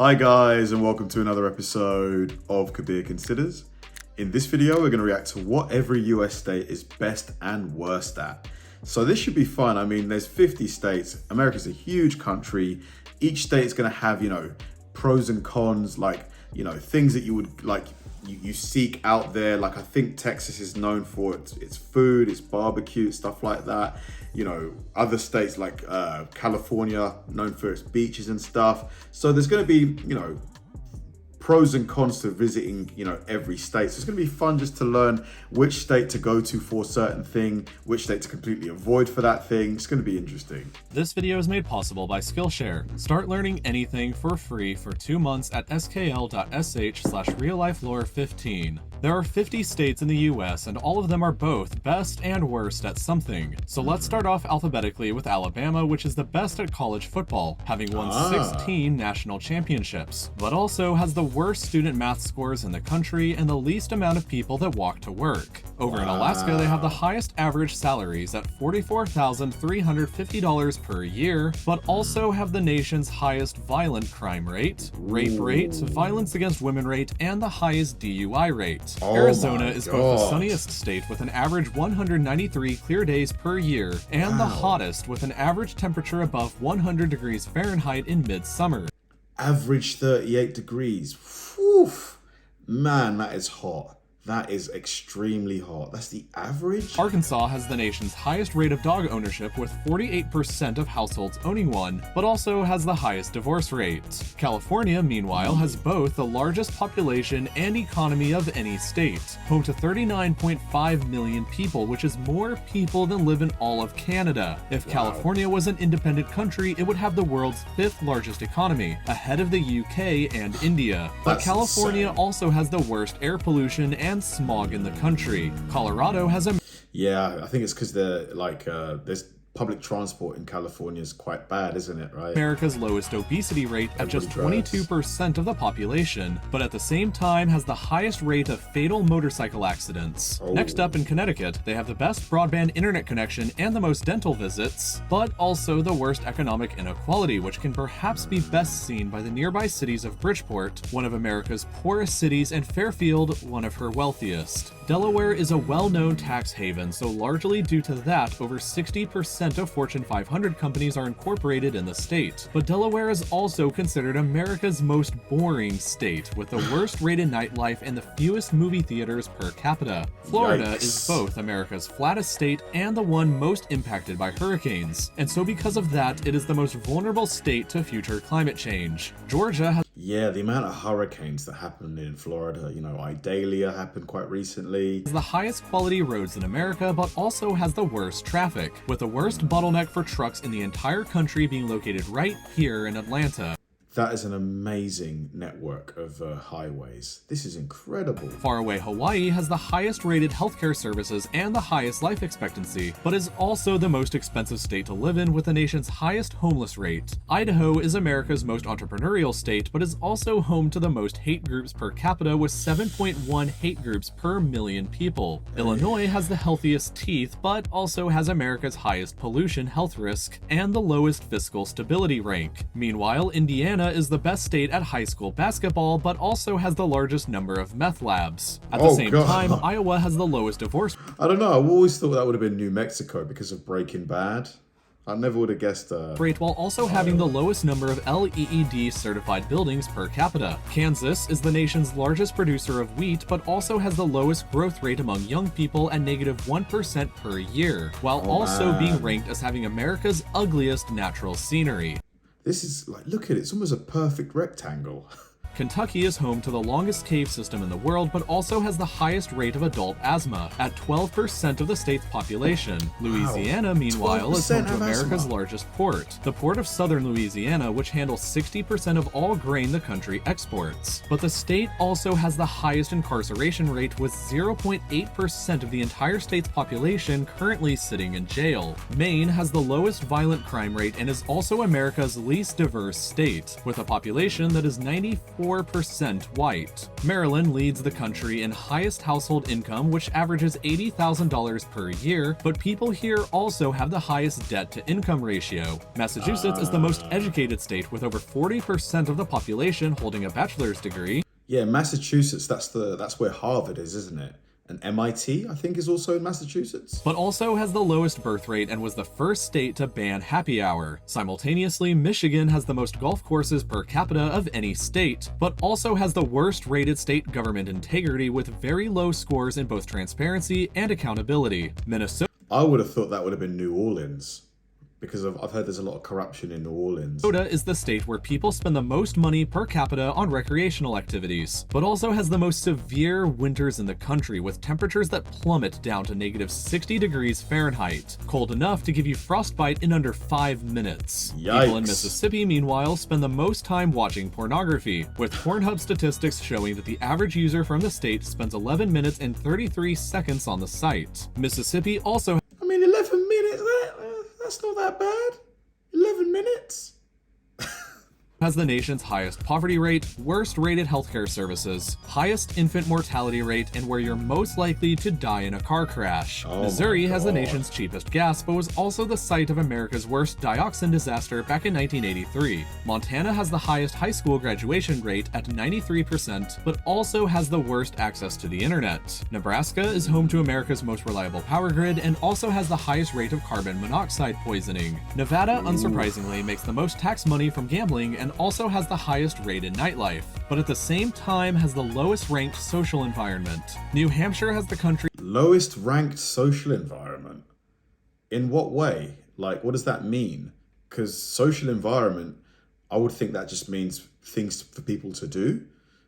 Hi guys, and welcome to another episode of Kabir Considers. In this video, we're going to react to what every US state is best and worst at. So this should be fun. I mean, there's 50 states. America's a huge country. Each state is going to have, pros and cons, things that you would you seek out there. Like I think Texas is known for its food, its barbecue, stuff like that. Other states like California, known for its beaches and stuff. So there's going to be, pros and cons to visiting, every state. So it's going to be fun just to learn which state to go to for a certain thing, which state to completely avoid for that thing. It's going to be interesting. This video is made possible by Skillshare. Start learning anything for free for 2 months at skl.sh/reallifelore15. There are 50 states in the US, and all of them are both best and worst at something. So let's start off alphabetically with Alabama, which is the best at college football, having won 16 national championships, but also has the worst student math scores in the country and the least amount of people that walk to work. Over in Alaska, they have the highest average salaries at $44,350 per year, but also have the nation's highest violent crime rate, rape rate, violence against women rate, and the highest DUI rate. Arizona is both the sunniest state with an average 193 clear days per year, and the hottest with an average temperature above 100 degrees Fahrenheit in midsummer. Average 38 degrees. Whew. Man, that is hot. That is extremely hot. That's the average? Arkansas has the nation's highest rate of dog ownership with 48% of households owning one, but also has the highest divorce rate. California, meanwhile, has both the largest population and economy of any state, home to 39.5 million people, which is more people than live in all of Canada. If California was an independent country, it would have the world's 5th largest economy, ahead of the UK and India. But California also has the worst air pollution and smog in the country. Colorado has a... Yeah, I think it's because there's public transport in California is quite bad, isn't it, right? America's lowest obesity rate at just 22% of the population, but at the same time has the highest rate of fatal motorcycle accidents. Next up in Connecticut, they have the best broadband internet connection and the most dental visits, but also the worst economic inequality, which can perhaps be best seen by the nearby cities of Bridgeport, one of America's poorest cities, and Fairfield, one of her wealthiest. Delaware is a well-known tax haven, so largely due to that, over 60% of Fortune 500 companies are incorporated in the state. But Delaware is also considered America's most boring state, with the worst rated nightlife and the fewest movie theaters per capita. Florida is both America's flattest state and the one most impacted by hurricanes, and so because of that, it is the most vulnerable state to future climate change. Georgia has... Yeah, the amount of hurricanes that happened in Florida, Idalia happened quite recently. The highest quality roads in America, but also has the worst traffic, with the worst bottleneck for trucks in the entire country being located right here in Atlanta. That is an amazing network of highways. This is incredible. Faraway Hawaii has the highest rated healthcare services and the highest life expectancy, but is also the most expensive state to live in with the nation's highest homeless rate. Idaho is America's most entrepreneurial state, but is also home to the most hate groups per capita with 7.1 hate groups per million people. Illinois has the healthiest teeth, but also has America's highest pollution health risk and the lowest fiscal stability rank. Meanwhile, Indiana is the best state at high school basketball, but also has the largest number of meth labs. At the same time, Iowa has the lowest divorce. I don't know, I always thought that would have been New Mexico because of Breaking Bad. I never would have guessed rate, while also having the lowest number of LEED certified buildings per capita. Kansas is the nation's largest producer of wheat, but also has the lowest growth rate among young people at -1% per year, while also being ranked as having America's ugliest natural scenery. This is look at it, it's almost a perfect rectangle. Kentucky is home to the longest cave system in the world, but also has the highest rate of adult asthma, at 12% of the state's population. Louisiana, meanwhile, is home to America's largest port, the Port of Southern Louisiana, which handles 60% of all grain the country exports. But the state also has the highest incarceration rate, with 0.8% of the entire state's population currently sitting in jail. Maine has the lowest violent crime rate and is also America's least diverse state, with a population that is 94 84% white. Maryland leads the country in highest household income, which averages $80,000 per year, but people here also have the highest debt-to-income ratio. Massachusetts is the most educated state with over 40% of the population holding a bachelor's degree. Yeah, Massachusetts, that's where Harvard is, isn't it? And MIT, I think, is also in Massachusetts. But also has the lowest birth rate and was the first state to ban happy hour. Simultaneously, Michigan has the most golf courses per capita of any state, but also has the worst rated state government integrity with very low scores in both transparency and accountability. Minnesota I would have thought that would have been New Orleans, because I've heard there's a lot of corruption in New Orleans. Minnesota is the state where people spend the most money per capita on recreational activities, but also has the most severe winters in the country with temperatures that plummet down to negative 60 degrees Fahrenheit, cold enough to give you frostbite in under 5 minutes. Yikes. People in Mississippi, meanwhile, spend the most time watching pornography, with Pornhub statistics showing that the average user from the state spends 11 minutes and 33 seconds on the site. Mississippi also 11 minutes? That's not that bad. 11 minutes? has the nation's highest poverty rate, worst rated healthcare services, highest infant mortality rate, and where you're most likely to die in a car crash. Missouri has the nation's cheapest gas, but was also the site of America's worst dioxin disaster back in 1983. Montana has the highest high school graduation rate at 93%, but also has the worst access to the internet. Nebraska is home to America's most reliable power grid and also has the highest rate of carbon monoxide poisoning. Nevada, unsurprisingly, makes the most tax money from gambling and also has the highest rate in nightlife, but at the same time has the lowest ranked social environment. New Hampshire has the country's lowest ranked social environment? In what way? Like, what does that mean? Because social environment, I would think that just means things for people to do,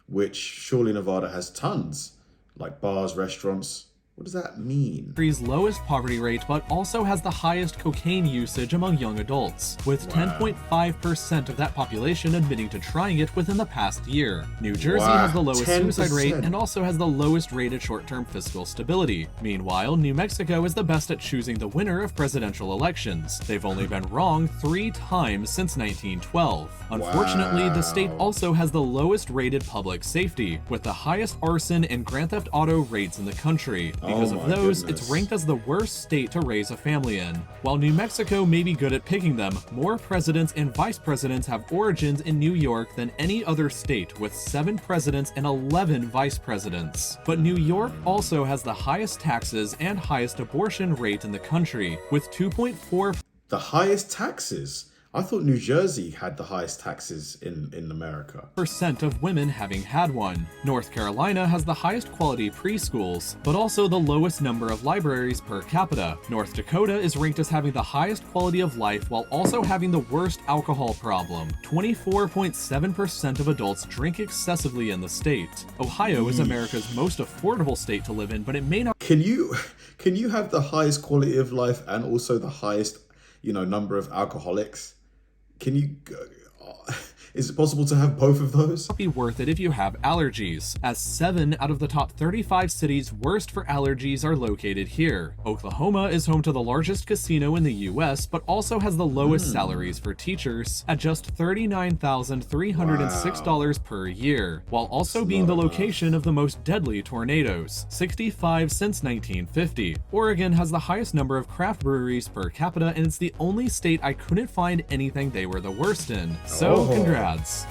which surely Nevada has tons, like bars, restaurants. What does that mean? Lowest poverty rate, but also has the highest cocaine usage among young adults, with 10.5% of that population admitting to trying it within the past year. New Jersey has the lowest 10%. Suicide rate and also has the lowest rated short-term fiscal stability. Meanwhile, New Mexico is the best at choosing the winner of presidential elections. They've only been wrong 3 times since 1912. Unfortunately, the state also has the lowest rated public safety, with the highest arson and grand theft auto rates in the country. Because of those, it's ranked as the worst state to raise a family in. While New Mexico may be good at picking them, more presidents and vice presidents have origins in New York than any other state, with 7 presidents and 11 vice presidents. But New York also has the highest taxes and highest abortion rate in the country, with 2.4%. The highest taxes? I thought New Jersey had the highest taxes in America. Of women having had one. North Carolina has the highest quality preschools, but also the lowest number of libraries per capita. North Dakota is ranked as having the highest quality of life while also having the worst alcohol problem. 24.7% of adults drink excessively in the state. Ohio is America's most affordable state to live in, but it may not. Can you have the highest quality of life and also the highest, number of alcoholics? Can you? Is it possible to have both of those? Be worth it if you have allergies, as 7 out of the top 35 cities worst for allergies are located here. Oklahoma is home to the largest casino in the US, but also has the lowest salaries for teachers at just $39,306 per year, while also being the location of the most deadly tornadoes, 65 since 1950. Oregon has the highest number of craft breweries per capita, and it's the only state I couldn't find anything they were the worst in. So congrats.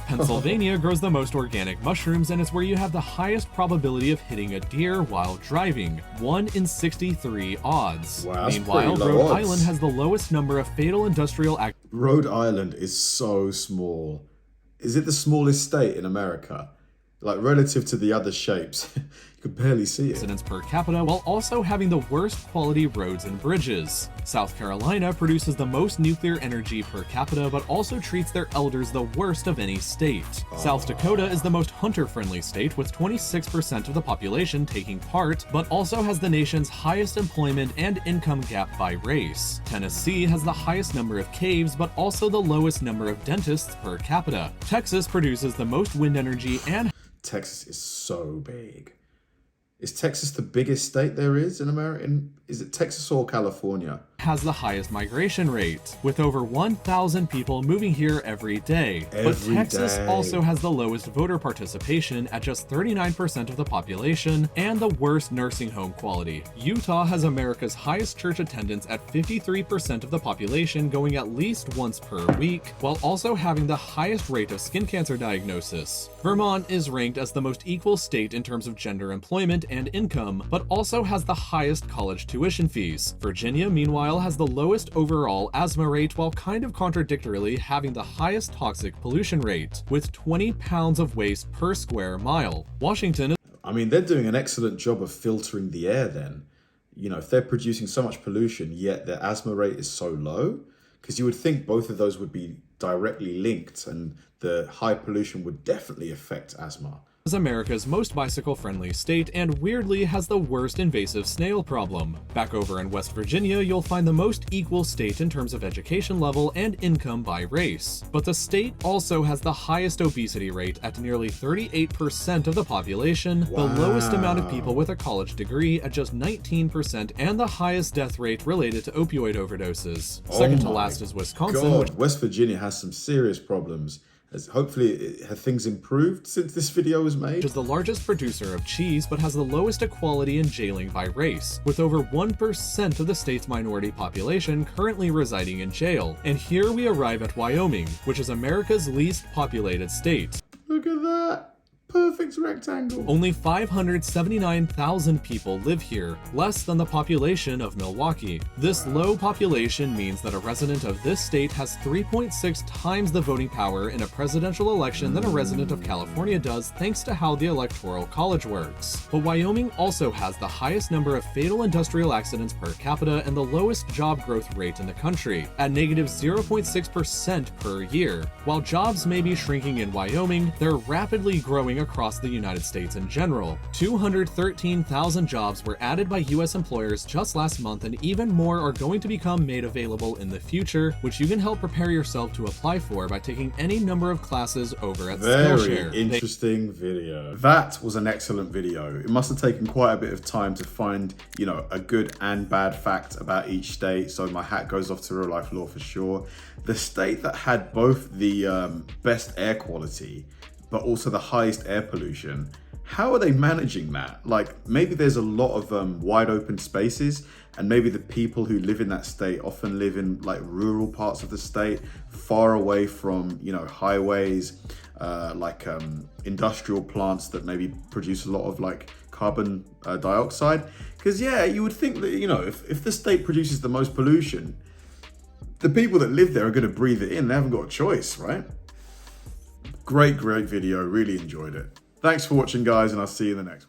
Pennsylvania grows the most organic mushrooms and is where you have the highest probability of hitting a deer while driving, 1 in 63 odds. Meanwhile, Rhode Island has the lowest number of fatal industrial accidents. Rhode Island is so small. Is it the smallest state in America? Like, relative to the other shapes, you could barely see it. Per capita, while also having the worst quality roads and bridges. South Carolina produces the most nuclear energy per capita, but also treats their elders the worst of any state. South Dakota is the most hunter-friendly state, with 26% of the population taking part, but also has the nation's highest employment and income gap by race. Tennessee has the highest number of caves, but also the lowest number of dentists per capita. Texas produces the most wind energy and Texas is so big. Is Texas the biggest state there is in America? is it Texas or California? Has the highest migration rate, with over 1,000 people moving here every day. But Texas also has the lowest voter participation at just 39% of the population and the worst nursing home quality. Utah has America's highest church attendance at 53% of the population going at least once per week, while also having the highest rate of skin cancer diagnosis. Vermont is ranked as the most equal state in terms of gender employment and income, but also has the highest college tuition fees. Virginia, meanwhile, has the lowest overall asthma rate while kind of contradictorily having the highest toxic pollution rate, with 20 pounds of waste per square mile. Washington, I mean, they're doing an excellent job of filtering the air then. You know, if they're producing so much pollution, yet their asthma rate is so low, because you would think both of those would be directly linked and the high pollution would definitely affect asthma. is America's most bicycle-friendly state and weirdly has the worst invasive snail problem. Back over in West Virginia, you'll find the most equal state in terms of education level and income by race. But the state also has the highest obesity rate at nearly 38% of the population, the lowest amount of people with a college degree at just 19%, and the highest death rate related to opioid overdoses. Second to last is Wisconsin. West Virginia has some serious problems. Hopefully, have things improved since this video was made? Which is the largest producer of cheese, but has the lowest equality in jailing by race, with over 1% of the state's minority population currently residing in jail. And here we arrive at Wyoming, which is America's least populated state. Look at that. Perfect rectangle. Only 579,000 people live here, less than the population of Milwaukee. This low population means that a resident of this state has 3.6 times the voting power in a presidential election than a resident of California does, thanks to how the Electoral College works. But Wyoming also has the highest number of fatal industrial accidents per capita and the lowest job growth rate in the country, at negative 0.6% per year. While jobs may be shrinking in Wyoming, they're rapidly growing across the United States in general. 213,000 jobs were added by US employers just last month, and even more are going to become made available in the future, which you can help prepare yourself to apply for by taking any number of classes over at Skillshare. Very interesting video. That was an excellent video. It must have taken quite a bit of time to find, you know, a good and bad fact about each state, so my hat goes off to Real Life Law for sure. The state that had both the best air quality but also the highest air pollution, how are they managing that? Like, maybe there's a lot of wide open spaces, and maybe the people who live in that state often live in like rural parts of the state, far away from, you know, highways, industrial plants that maybe produce a lot of like carbon dioxide. Because yeah, you would think that, you know, if the state produces the most pollution, the people that live there are going to breathe it in. They haven't got a choice, right? Great video. Really enjoyed it. Thanks for watching, guys, and I'll see you in the next one.